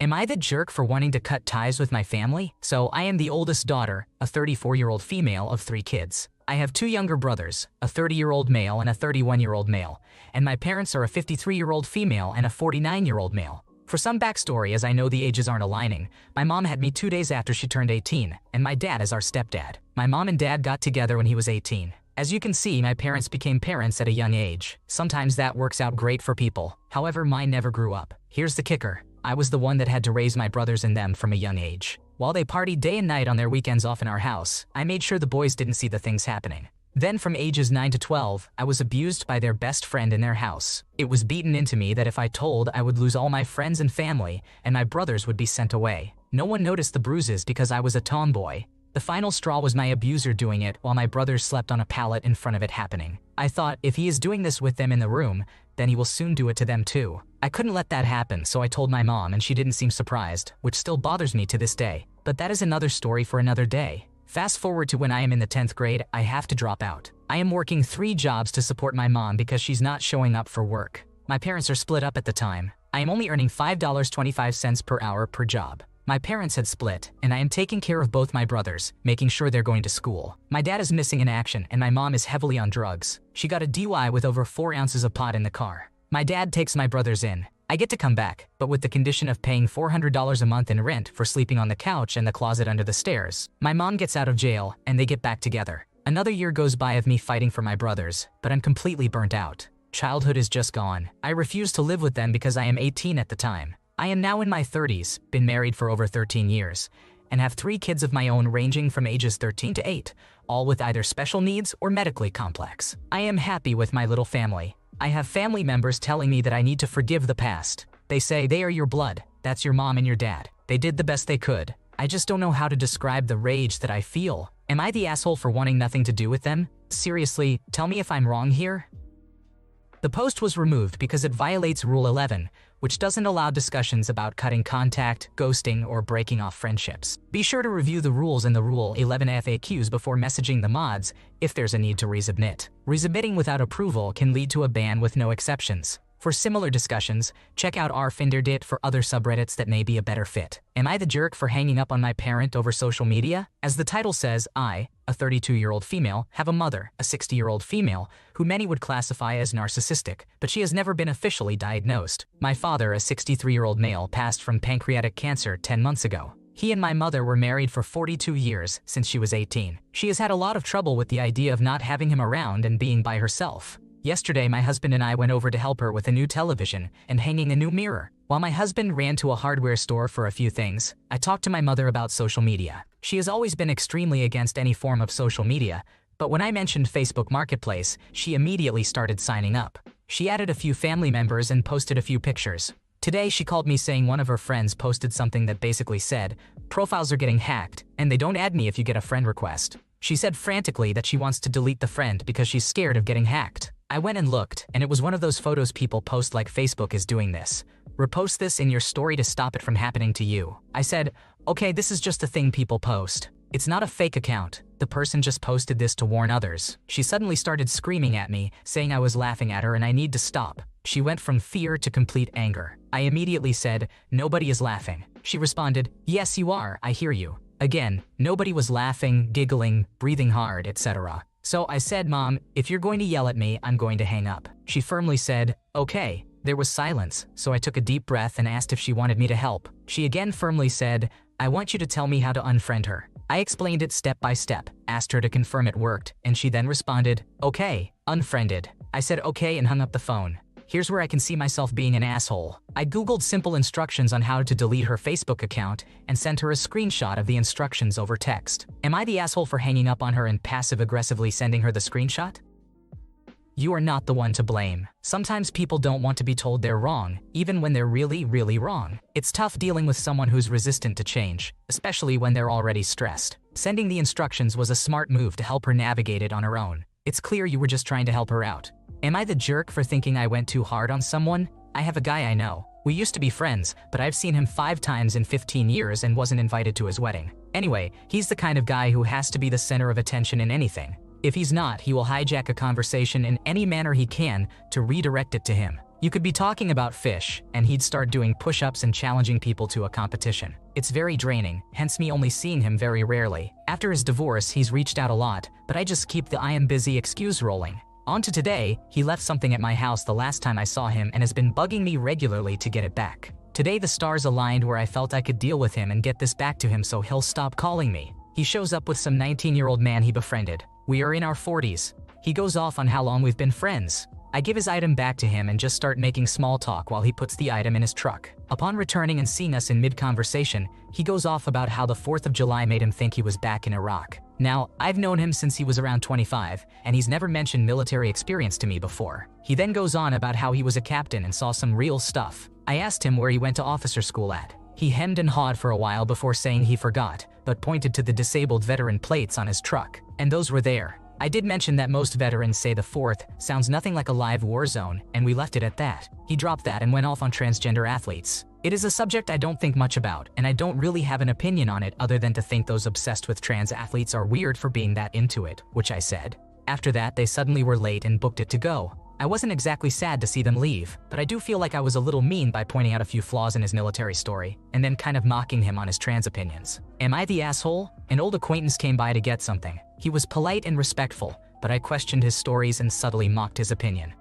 Am I the jerk for wanting to cut ties with my family? So I am the oldest daughter, a 34-year-old female of 3 kids. I have 2 younger brothers, a 30-year-old male and a 31-year-old male, and my parents are a 53-year-old female and a 49-year-old male. For some backstory, as I know the ages aren't aligning, my mom had me 2 days after she turned 18, and my dad is our stepdad. My mom and dad got together when he was 18. As you can see, my parents became parents at a young age. Sometimes that works out great for people. However, mine never grew up. Here's the kicker. I was the one that had to raise my brothers and them from a young age. While they partied day and night on their weekends off in our house, I made sure the boys didn't see the things happening. Then from ages 9 to 12, I was abused by their best friend in their house. It was beaten into me that if I told, I would lose all my friends and family, and my brothers would be sent away. No one noticed the bruises because I was a tomboy. The final straw was my abuser doing it while my brothers slept on a pallet in front of it happening. I thought, if he is doing this with them in the room, then he will soon do it to them too. I couldn't let that happen, so I told my mom and she didn't seem surprised, which still bothers me to this day. But that is another story for another day. Fast forward to when I am in the 10th grade, I have to drop out. I am working 3 jobs to support my mom because she's not showing up for work. My parents are split up at the time. I am only earning $5.25 per hour per job. My parents had split, and I am taking care of both my brothers, making sure they're going to school. My dad is missing in action, and my mom is heavily on drugs. She got a DUI with over 4 ounces of pot in the car. My dad takes my brothers in. I get to come back, but with the condition of paying $400 a month in rent for sleeping on the couch and the closet under the stairs. My mom gets out of jail, and they get back together. Another year goes by of me fighting for my brothers, but I'm completely burnt out. Childhood is just gone. I refuse to live with them because I am 18 at the time. I am now in my 30s, been married for over 13 years, and have 3 kids of my own ranging from ages 13 to 8, all with either special needs or medically complex. I am happy with my little family. I have family members telling me that I need to forgive the past. They say they are your blood, that's your mom and your dad. They did the best they could. I just don't know how to describe the rage that I feel. Am I the asshole for wanting nothing to do with them? Seriously, tell me if I'm wrong here. The post was removed because it violates Rule 11, which doesn't allow discussions about cutting contact, ghosting, or breaking off friendships. Be sure to review the rules in the Rule 11 FAQs before messaging the mods if there's a need to resubmit. Resubmitting without approval can lead to a ban with no exceptions. For similar discussions, check out r/Finderdit for other subreddits that may be a better fit. Am I the jerk for hanging up on my parent over social media? As the title says, I, a 32-year-old female, have a mother, a 60-year-old female, who many would classify as narcissistic, but she has never been officially diagnosed. My father, a 63-year-old male, passed from pancreatic cancer 10 months ago. He and my mother were married for 42 years since she was 18. She has had a lot of trouble with the idea of not having him around and being by herself. Yesterday, my husband and I went over to help her with a new television and hanging a new mirror. While my husband ran to a hardware store for a few things, I talked to my mother about social media. She has always been extremely against any form of social media, but when I mentioned Facebook Marketplace, she immediately started signing up. She added a few family members and posted a few pictures. Today, she called me saying one of her friends posted something that basically said, "Profiles are getting hacked, and they don't add me if you get a friend request." She said frantically that she wants to delete the friend because she's scared of getting hacked. I went and looked, and it was one of those photos people post like Facebook is doing this. Repost this in your story to stop it from happening to you. I said, okay, this is just a thing people post. It's not a fake account. The person just posted this to warn others. She suddenly started screaming at me, saying I was laughing at her and I need to stop. She went from fear to complete anger. I immediately said, nobody is laughing. She responded, yes you are, I hear you. Again, nobody was laughing, giggling, breathing hard, etc. So I said, Mom, if you're going to yell at me, I'm going to hang up. She firmly said, okay. There was silence, so I took a deep breath and asked if she wanted me to help. She again firmly said, I want you to tell me how to unfriend her. I explained it step by step, asked her to confirm it worked, and she then responded, okay, unfriended. I said okay and hung up the phone. Here's where I can see myself being an asshole. I googled simple instructions on how to delete her Facebook account and sent her a screenshot of the instructions over text. Am I the asshole for hanging up on her and passive-aggressively sending her the screenshot? You are not the one to blame. Sometimes people don't want to be told they're wrong, even when they're really, really wrong. It's tough dealing with someone who's resistant to change, especially when they're already stressed. Sending the instructions was a smart move to help her navigate it on her own. It's clear you were just trying to help her out. Am I the jerk for thinking I went too hard on someone? I have a guy I know. We used to be friends, but I've seen him 5 times in 15 years and wasn't invited to his wedding. Anyway, he's the kind of guy who has to be the center of attention in anything. If he's not, he will hijack a conversation in any manner he can to redirect it to him. You could be talking about fish, and he'd start doing push-ups and challenging people to a competition. It's very draining, hence me only seeing him very rarely. After his divorce, he's reached out a lot, but I just keep the "I am busy" excuse rolling. On to today, he left something at my house the last time I saw him and has been bugging me regularly to get it back. Today the stars aligned where I felt I could deal with him and get this back to him so he'll stop calling me. He shows up with some 19-year-old man he befriended. We are in our 40s. He goes off on how long we've been friends. I give his item back to him and just start making small talk while he puts the item in his truck. Upon returning and seeing us in mid-conversation, he goes off about how the 4th of July made him think he was back in Iraq. Now, I've known him since he was around 25, and he's never mentioned military experience to me before. He then goes on about how he was a captain and saw some real stuff. I asked him where he went to officer school at. He hemmed and hawed for a while before saying he forgot, but pointed to the disabled veteran plates on his truck, and those were there. I did mention that most veterans say the 4th sounds nothing like a live war zone, and we left it at that. He dropped that and went off on transgender athletes. It is a subject I don't think much about, and I don't really have an opinion on it other than to think those obsessed with trans athletes are weird for being that into it, which I said. After that, they suddenly were late and booked it to go. I wasn't exactly sad to see them leave, but I do feel like I was a little mean by pointing out a few flaws in his military story, and then kind of mocking him on his trans opinions. Am I the asshole? An old acquaintance came by to get something. He was polite and respectful, but I questioned his stories and subtly mocked his opinion.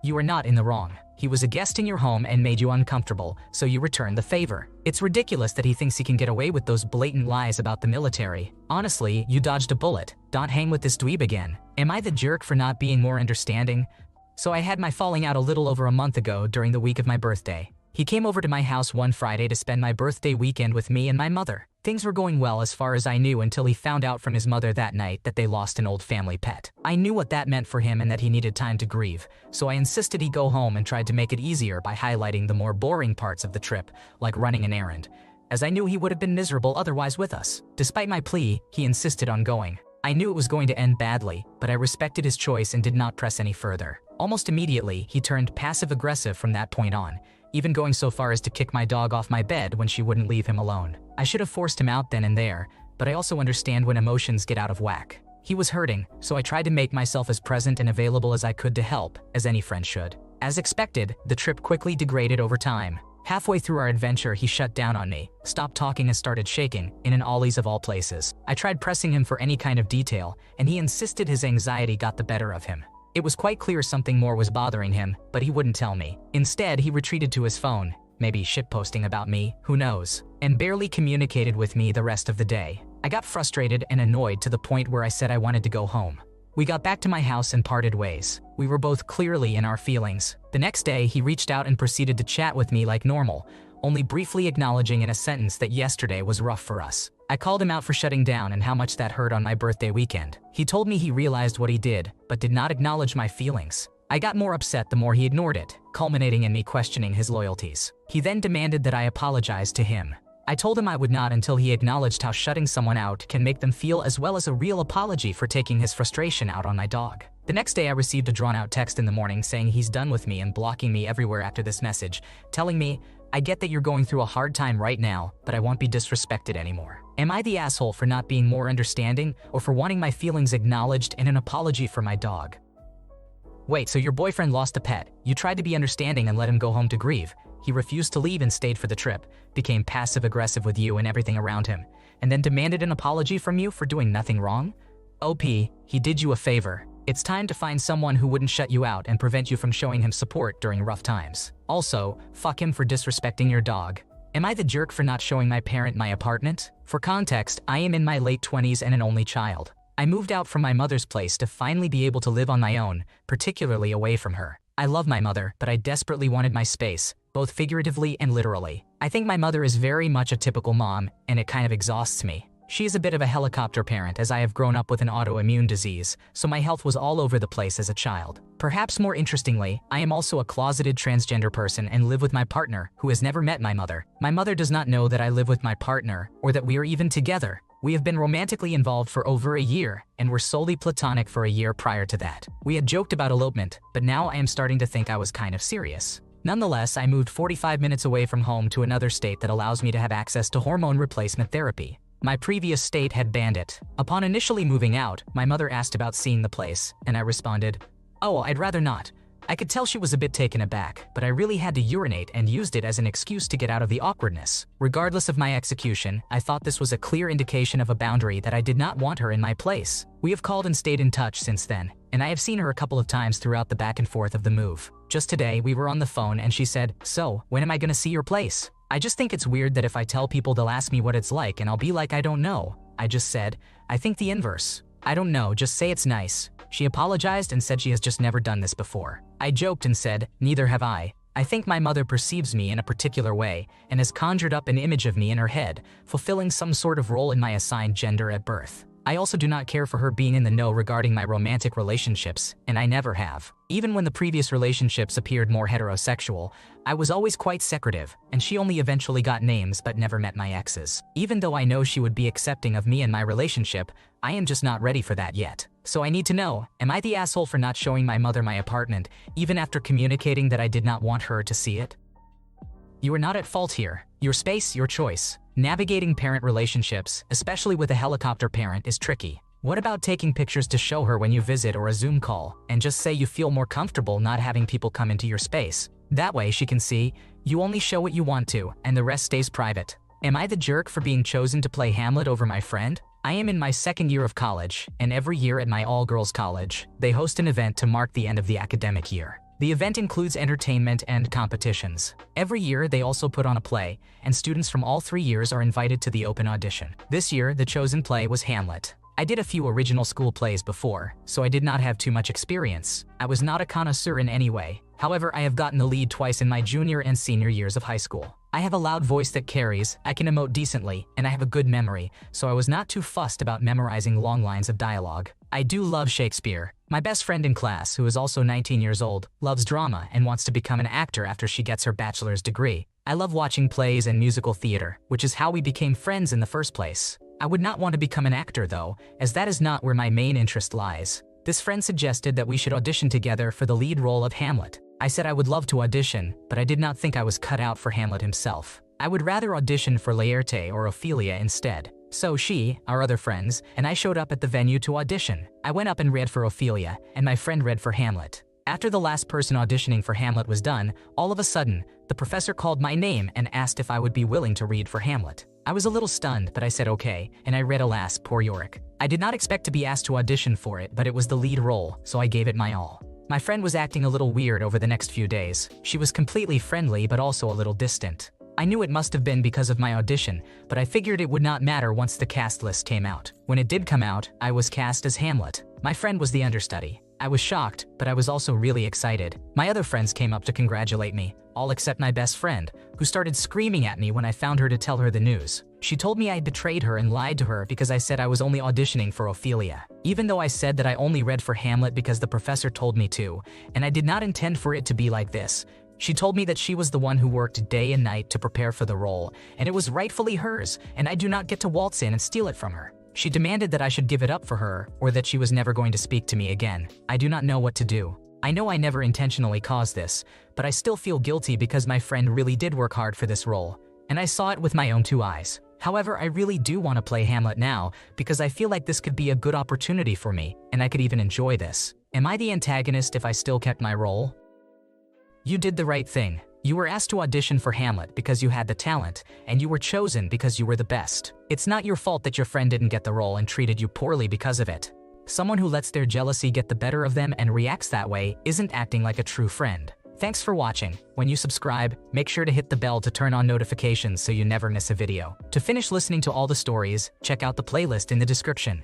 You are not in the wrong. He was a guest in your home and made you uncomfortable, so you returned the favor. It's ridiculous that he thinks he can get away with those blatant lies about the military. Honestly, you dodged a bullet. Don't hang with this dweeb again. Am I the jerk for not being more understanding? So I had my falling out a little over a month ago during the week of my birthday. He came over to my house one Friday to spend my birthday weekend with me and my mother. Things were going well as far as I knew until he found out from his mother that night that they lost an old family pet. I knew what that meant for him and that he needed time to grieve, so I insisted he go home and tried to make it easier by highlighting the more boring parts of the trip, like running an errand, as I knew he would have been miserable otherwise with us. Despite my plea, he insisted on going. I knew it was going to end badly, but I respected his choice and did not press any further. Almost immediately, he turned passive-aggressive from that point on, even going so far as to kick my dog off my bed when she wouldn't leave him alone. I should have forced him out then and there, but I also understand when emotions get out of whack. He was hurting, so I tried to make myself as present and available as I could to help, as any friend should. As expected, the trip quickly degraded over time. Halfway through our adventure, he shut down on me, stopped talking and started shaking, in an Ollie's of all places. I tried pressing him for any kind of detail, and he insisted his anxiety got the better of him. It was quite clear something more was bothering him, but he wouldn't tell me. Instead, he retreated to his phone, maybe shitposting about me, who knows, and barely communicated with me the rest of the day. I got frustrated and annoyed to the point where I said I wanted to go home. We got back to my house and parted ways. We were both clearly in our feelings. The next day, he reached out and proceeded to chat with me like normal, only briefly acknowledging in a sentence that yesterday was rough for us. I called him out for shutting down and how much that hurt on my birthday weekend. He told me he realized what he did, but did not acknowledge my feelings. I got more upset the more he ignored it, culminating in me questioning his loyalties. He then demanded that I apologize to him. I told him I would not until he acknowledged how shutting someone out can make them feel, as well as a real apology for taking his frustration out on my dog. The next day I received a drawn-out text in the morning saying he's done with me and blocking me everywhere after this message, telling me, I get that you're going through a hard time right now, but I won't be disrespected anymore. Am I the asshole for not being more understanding, or for wanting my feelings acknowledged and an apology for my dog? Wait, so your boyfriend lost a pet. You tried to be understanding and let him go home to grieve. He refused to leave and stayed for the trip, became passive-aggressive with you and everything around him, and then demanded an apology from you for doing nothing wrong? OP, he did you a favor. It's time to find someone who wouldn't shut you out and prevent you from showing him support during rough times. Also, fuck him for disrespecting your dog. Am I the jerk for not showing my parent my apartment? For context, I am in my late 20s and an only child. I moved out from my mother's place to finally be able to live on my own, particularly away from her. I love my mother, but I desperately wanted my space, both figuratively and literally. I think my mother is very much a typical mom, and it kind of exhausts me. She is a bit of a helicopter parent, as I have grown up with an autoimmune disease, so my health was all over the place as a child. Perhaps more interestingly, I am also a closeted transgender person and live with my partner, who has never met my mother. My mother does not know that I live with my partner, or that we are even together. We have been romantically involved for over a year, and were solely platonic for a year prior to that. We had joked about elopement, but now I am starting to think I was kind of serious. Nonetheless, I moved 45 minutes away from home to another state that allows me to have access to hormone replacement therapy. My previous state had banned it. Upon initially moving out, my mother asked about seeing the place, and I responded, "Oh, I'd rather not. I could tell she was a bit taken aback, but I really had to urinate and used it as an excuse to get out of the awkwardness. Regardless of my execution, I thought this was a clear indication of a boundary that I did not want her in my place. We have called and stayed in touch since then, and I have seen her a couple of times throughout the back and forth of the move. Just today, we were on the phone and she said, "So, when am I gonna see your place?" I just think it's weird that if I tell people they'll ask me what it's like and I'll be like, I don't know. I just said, I think the inverse. I don't know, just say it's nice. She apologized and said she has just never done this before. I joked and said, neither have I. I think my mother perceives me in a particular way and has conjured up an image of me in her head, fulfilling some sort of role in my assigned gender at birth. I also do not care for her being in the know regarding my romantic relationships, and I never have. Even when the previous relationships appeared more heterosexual, I was always quite secretive, and she only eventually got names but never met my exes. Even though I know she would be accepting of me and my relationship, I am just not ready for that yet. So I need to know, am I the asshole for not showing my mother my apartment, even after communicating that I did not want her to see it? You are not at fault here. Your space, your choice. Navigating parent relationships, especially with a helicopter parent, is tricky. What about taking pictures to show her when you visit or a Zoom call, and just say you feel more comfortable not having people come into your space? That way she can see, you only show what you want to, and the rest stays private. Am I the jerk for being chosen to play Hamlet over my friend? I am in my second year of college, and every year at my all-girls college, they host an event to mark the end of the academic year. The event includes entertainment and competitions. Every year, they also put on a play, and students from all 3 years are invited to the open audition. This year, the chosen play was Hamlet. I did a few original school plays before, so I did not have too much experience. I was not a connoisseur in any way. However, I have gotten the lead twice in my junior and senior years of high school. I have a loud voice that carries, I can emote decently, and I have a good memory, so I was not too fussed about memorizing long lines of dialogue. I do love Shakespeare. My best friend in class, who is also 19 years old, loves drama and wants to become an actor after she gets her bachelor's degree. I love watching plays and musical theater, which is how we became friends in the first place. I would not want to become an actor though, as that is not where my main interest lies. This friend suggested that we should audition together for the lead role of Hamlet. I said I would love to audition, but I did not think I was cut out for Hamlet himself. I would rather audition for Laerte or Ophelia instead. So she, our other friends, and I showed up at the venue to audition. I went up and read for Ophelia, and my friend read for Hamlet. After the last person auditioning for Hamlet was done, all of a sudden, the professor called my name and asked if I would be willing to read for Hamlet. I was a little stunned, but I said okay, and I read Alas, Poor Yorick. I did not expect to be asked to audition for it, but it was the lead role, so I gave it my all. My friend was acting a little weird over the next few days. She was completely friendly, but also a little distant. I knew it must have been because of my audition, but I figured it would not matter once the cast list came out. When it did come out, I was cast as Hamlet. My friend was the understudy. I was shocked, but I was also really excited. My other friends came up to congratulate me, all except my best friend, who started screaming at me when I found her to tell her the news. She told me I betrayed her and lied to her because I said I was only auditioning for Ophelia, even though I said that I only read for Hamlet because the professor told me to, and I did not intend for it to be like this. She told me that she was the one who worked day and night to prepare for the role, and it was rightfully hers, and I do not get to waltz in and steal it from her. She demanded that I should give it up for her, or that she was never going to speak to me again. I do not know what to do. I know I never intentionally caused this, but I still feel guilty because my friend really did work hard for this role, and I saw it with my own 2 eyes. However, I really do want to play Hamlet now because I feel like this could be a good opportunity for me, and I could even enjoy this. Am I the antagonist if I still kept my role? You did the right thing. You were asked to audition for Hamlet because you had the talent, and you were chosen because you were the best. It's not your fault that your friend didn't get the role and treated you poorly because of it. Someone who lets their jealousy get the better of them and reacts that way isn't acting like a true friend. Thanks for watching. When you subscribe, make sure to hit the bell to turn on notifications so you never miss a video. To finish listening to all the stories, check out the playlist in the description.